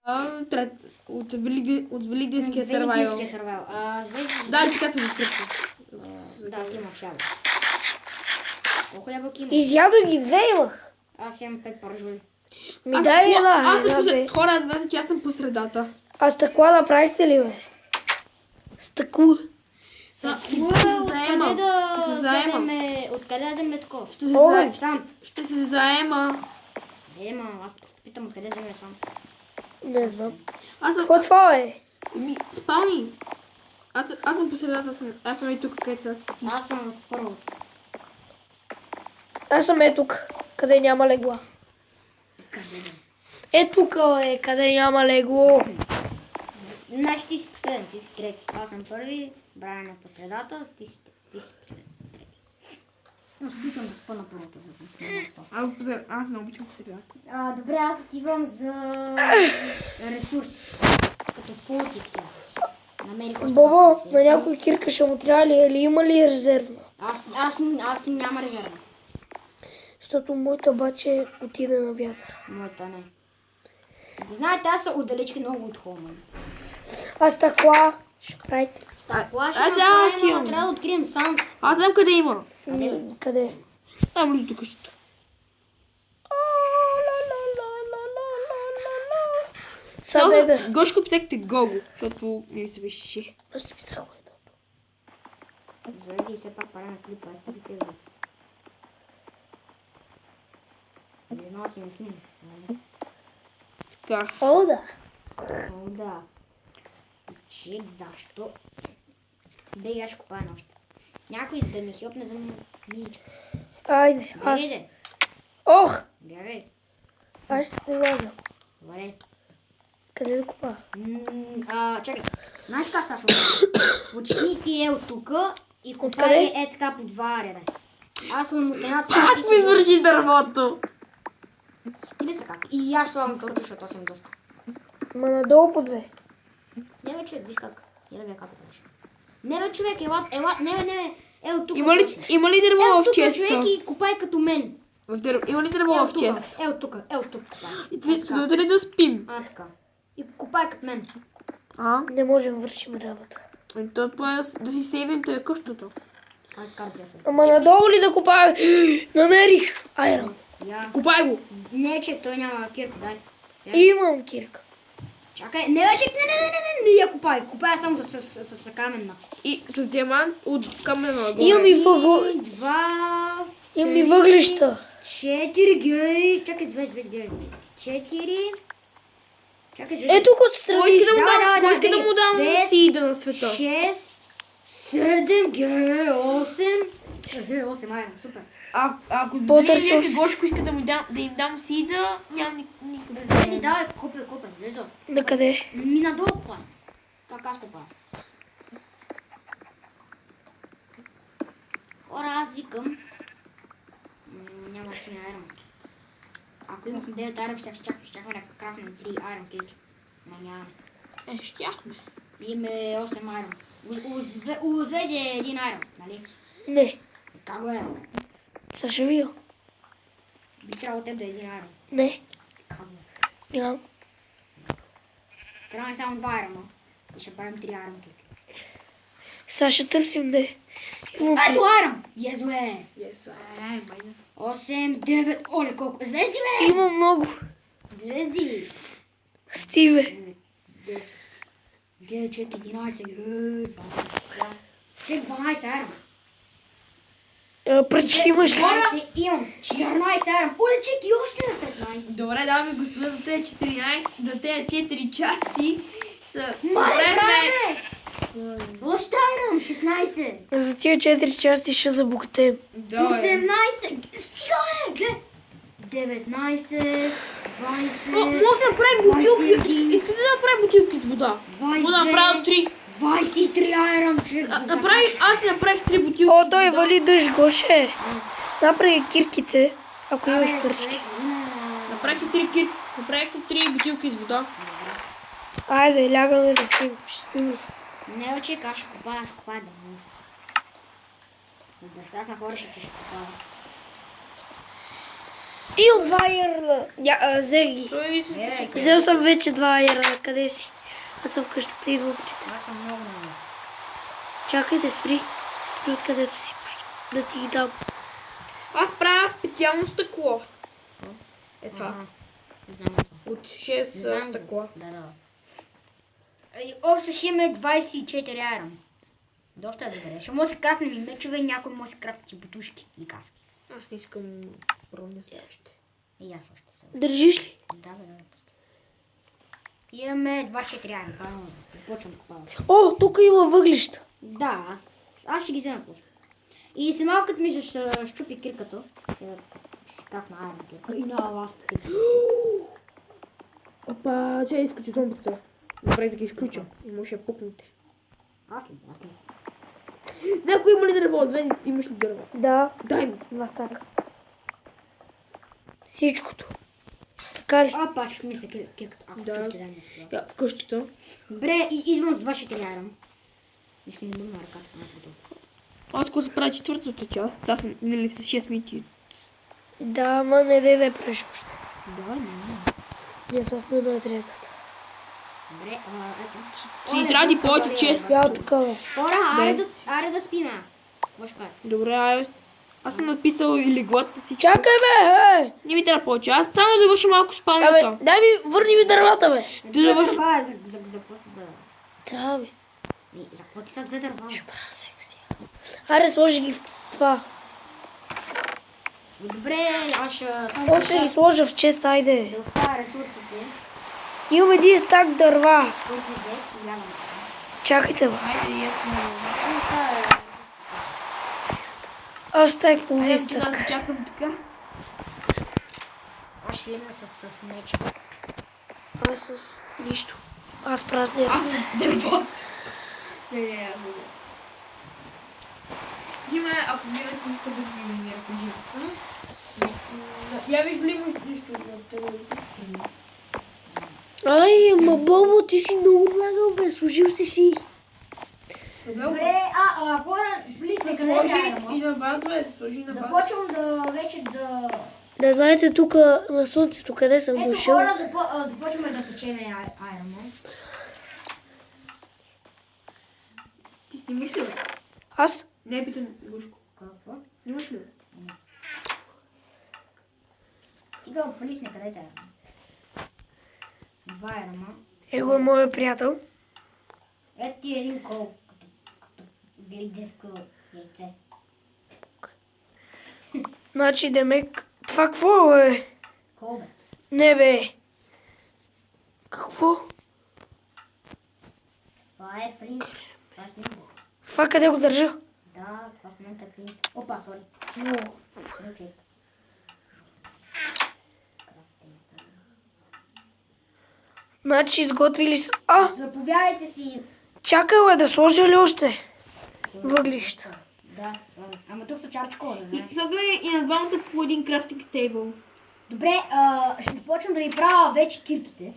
От Великденския Великденския сървайвал. сървайвал. Да, така съм открил. Да, ти имаш ябълки. Колко ябълки имаш? Изядох ги, две имах. Аз имам 5 пържоли. Ми дай една. Хора, знаете, че аз съм по средата. А стъкла направихте ли, бе? Стъкло. заема. Ще се заема. Откъде да вземе такова? Санд. Ще се заема. Аз питам откъде да вземе санд. Не знам. Аз съм... Какво е това, бе? Спални. Аз съм по средата. Аз съм и тук, където са си. Аз съм в първо. Аз съм тук, къде няма легла. Тук, бе, къде няма легло. Значи ти си последен, ти си трети. Аз съм първи, Брайан е по средата, ти си последен. Аз питам да спа на първото. Аз не обичам по средата. Добре, аз отивам за ресурси. Като фулки такива. Намерих още Бобо, малко на някой кирка ще му трябва ли, или има ли резервна? Аз няма резерва. Защото моята баче отиде на вятър. Моята не. Да знаете, аз съм отдалечки много от Холман. А стъкла ще правите? Стъкла ще Аз направим, имам. ама трябва да открием санд. Аз знам къде има. Къде? Там близо до къщата. Сега да. Гошко писахте Гого, защото ми се вишеше. Аз се питах, бе. Извадите и все пак пара на клипа, аз таки те вършите. Не знам си им снимам. Така. О, да. О, да. Чек, защо? Беги, аз ще купая нощ. Някой да ми хилпне за миличка. Айде, аз. Беги, Ох! беги. Аз ще прилагам. Добре. Къде да купа? Чакай. Знаеш как са случва? Почни ти от тука и купай Откъде? така по два реда. Аз съм от едната Как ми извърши дървото? Стили са как. И аз слагам турче, защото аз съм доста. Ма надолу по две. Не бе, човек, виж как. Я да как правиш. Не бе, човек, ела, не бе. Ел тук. Има ли дърво Ел в тук, честа? човек, и купай като мен. Има ли дърво в чест? Ел тук купай. Следвате ли да спим? Така. И купай като мен. Не можем вършим работа. То поне да си сейвим тъй къщото. Така да се. Ама надолу ли да купаваме? Намерих айрон. Купай го! Не, че той няма кирка, дай. Имам кирка. Чакай, не вече, не я купай. Купай само с каменна. И с диамант от камена нагоре. Имам и въгъл. 2, Имам и въглища. 4 гей. Чакай, звез, бей. 4. Чакай, звез. Ето го отстрани. Кой иска да му дам сида на света? 6, 7 гей, 8. 8 айрон, супер. Ако По-търси задели още. Гошко иска да им дам сида, нямам никъде. Звези, давай, купай, звездо. На къде? Ми надолу купай. Как аз купая? Хора, аз викам. Няма си на айрон. Ако имахме 9 айрон, щяхме да крафнем 3 айрон кейки. Ма нямаме. Щяхме. Имаме 8 айрон. У Звези е 1 айрон, нали? Не. Как го е? Сега ще видя. Би трябвало теб да е 1 айрон. Не. Как го е? Нямам. Трябва само 2 айрона. И ще правим 3 айрон кейки. Сега ще търсим не. Имам Ето айрон! Езо е! Yes, 8, 9, оле колко звезди бе! Има много. Звезди! Стиве. 10, 9, 11, 12, чек 12 айрон. Пръчки имаш ли? 12 имам, 14 айрон. Оле чек и още на 15. Добре, дами и господа, за тези 14, за тези 4 части са... Мале, браде! Още айрон, 16. За тия 4 части ще забогатеем. 18. Стига бе, глед. 19, 20, Може да направим бутилки. Искате да направим бутилки с вода? Мога да направя 3. 23 айрон, човек. Аз си направих 3 бутилки. О, той вали дъжд, Гоше. Направи кирките, ако имаш пръчки. Направих си 3 бутилки с вода. Айде, лягаме да спим. Ще спим. Не очека, аз ще купая да може. Обещах на хората, че ще купая. И от 2 айрона. Взех ги. Той Взел съм вече 2 айрона. Къде си? Аз съм в къщата, идвам при теб. Аз съм много много. Чакайте, спри. Спри откъдето си. Да ти ги дам. Аз правя специално стъкло. Е това. Ага. Не знам това. От 6 Знам го. стъкла. Да. И общо ще имаме 24 айрон. Доста е добре. Ще може да крафнем и мечове и някой може да крафти бутушки и каски. Аз не искам броня се още. И аз още съм. Държиш ли? Да. Имаме 24 айрон. Това е много. Започвам копавам. О, тук има въглища. Да, аз ще ги взема после. И се малко като ми ще щупи кирката. Ще си крафна айрон кирка. И на вас кирка. Опа, че изключи зомбитата. Добре, да ги изключа. И може да пукнете. Аз ли? Някой има ли дърво? Зведи, имаш ли дърво? Да, Дай ми. 2 стака. Всичкото. Така ли? Опа, ще ми се кирката. Ако Да. ще дай нещо. Я, в къщата. Добре, и идвам с 24 айрон. Нищо не бъдна ръката. Аз ако се правя четвъртата част, сега съм минали с 6 минути. Да, ама не дай да я правиш още. Да, не. Ние сме на третата. Добре, ето. Ти ни трябва да ти повече чест. Я тук, бе. Хора, аре да спиме. Какво ще кажа? Добре, аз съм написал и леглата си. Чакай, бе! Не ми трябва повече. Аз само да върша малко спалнята. Абе, дай ми, върни ми дървата, бе. Ти да върши. Това е за какво ти да... Трябва, бе. За какво ти са 2 дърва? Ще правя секси. Аре, сложи ги в това. Добре, аз ще... Още ще ги сложа в честа, айде. Да оставя ресурсите, Имам един стак дърва. които взех и лягам. Чакайте, бе. Айде, ясно. Аз тай Айде, половин ти да стак. чакам така. Аз ще легна с меч. Аз с нищо. Аз празни ръце. Дървото. Не. Дима, ако мирате не са бъдни, не кажи. Я виж ли имаш нищо от телевизията? Ай, ма Бобо, ти си много отлагал, бе. Служил си. Добре, хора, плиз, къде Сложи да и на вас, бе. Сложи на вас. Започвам да вече да... Да знаете тук на слънцето, къде съм Ето дошъл. хора, започваме да печеме Iron Man. Ти снимаш ли, бе? Аз? Не, питам Гушко. Какво? Снимаш ли, бе? Стига плисне, къде те? 2 Iron Man. Его е моят приятел. Ето ти един кол, като великденско яйце. Значи, Демек, това какво е? Кол, бе. Не, бе. Какво? Това е флинт. Това е флинт. Това къде го държа? Да, това в момента е флинт. Опа, сори. Много. Окей. Значи, изготвили с... Заповядайте си. Чакай, бе, да сложа ли още? Въглища. Да, слагам. Ама тук са чарчко, да знаеш. И слагай и на двамата по един крафтинг тейбъл. Добре, ще започвам да ви правя вече кирките.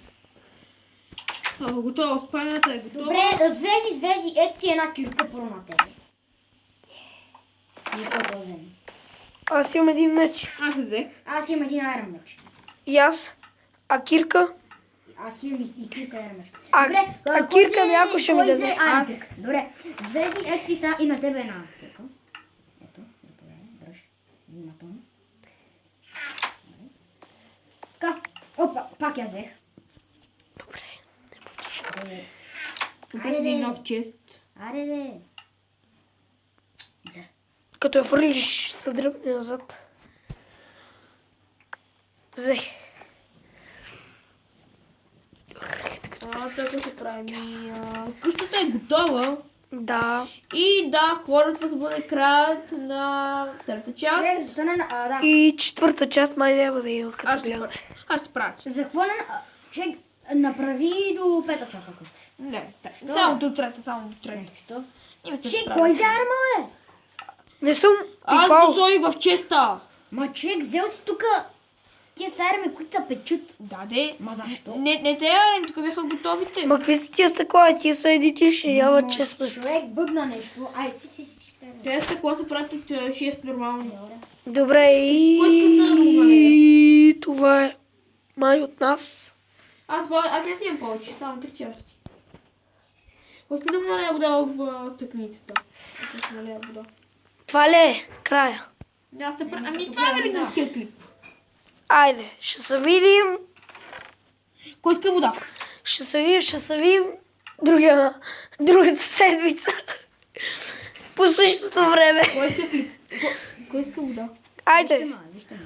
Готово, спалянето е готово. Добре, зведи, ето ти една кирка първо на тебе. И какво да взема? Аз имам един меч. Аз се взех. Аз имам един айрон меч. И аз. А Кирка? Аз имам и кирка айрон меч. А кой кирка взе- някой ще ми кой даде. взе айрон кирка? Добре, зведи, ето ти са и на тебе една кирка. Ето, заповядай, дръж. Внимателно. Така, опа, пак я взех. Добре. Добре. Купих ми нов чест. Аре, де. Като я фърлиш, се дръпне назад. Взех. Така се прави. Къщата е готова. Да. И да, хората, това се бъде краят на трета част. Човек, защо не... да. И четвърта част май няма да има като гледам. Аз ще правя. За какво не... Човек, направи до пета часа, ако искаш. Не, само до трета, само до трета. Що? Имате Че, справа. кой взе арма, бе? Не съм Аз пипал. го сложих в честа. Ма човек, взел си тука тия са арми, които са печут. Да, де. Ма защо? Не те арени, тук бяха готовите. Ма какви са тия стъкла? Тия са единични, няма честно. Човек бъгна нещо. Ай, си. Те стъкла се правят от 6 нормални. Добре. Добре, и това е май от нас. Аз не си имам повече, само 3 части. Опитам да налея вода в стъкленицата. Аз ще налея вода. Това ли е края? Аз те ами това е великанския клип. Айде, ще се видим. Кой иска вода? Ще се видим другата седмица. По същото време. Кой иска клип? Кой иска вода? Айде. Вижте ме.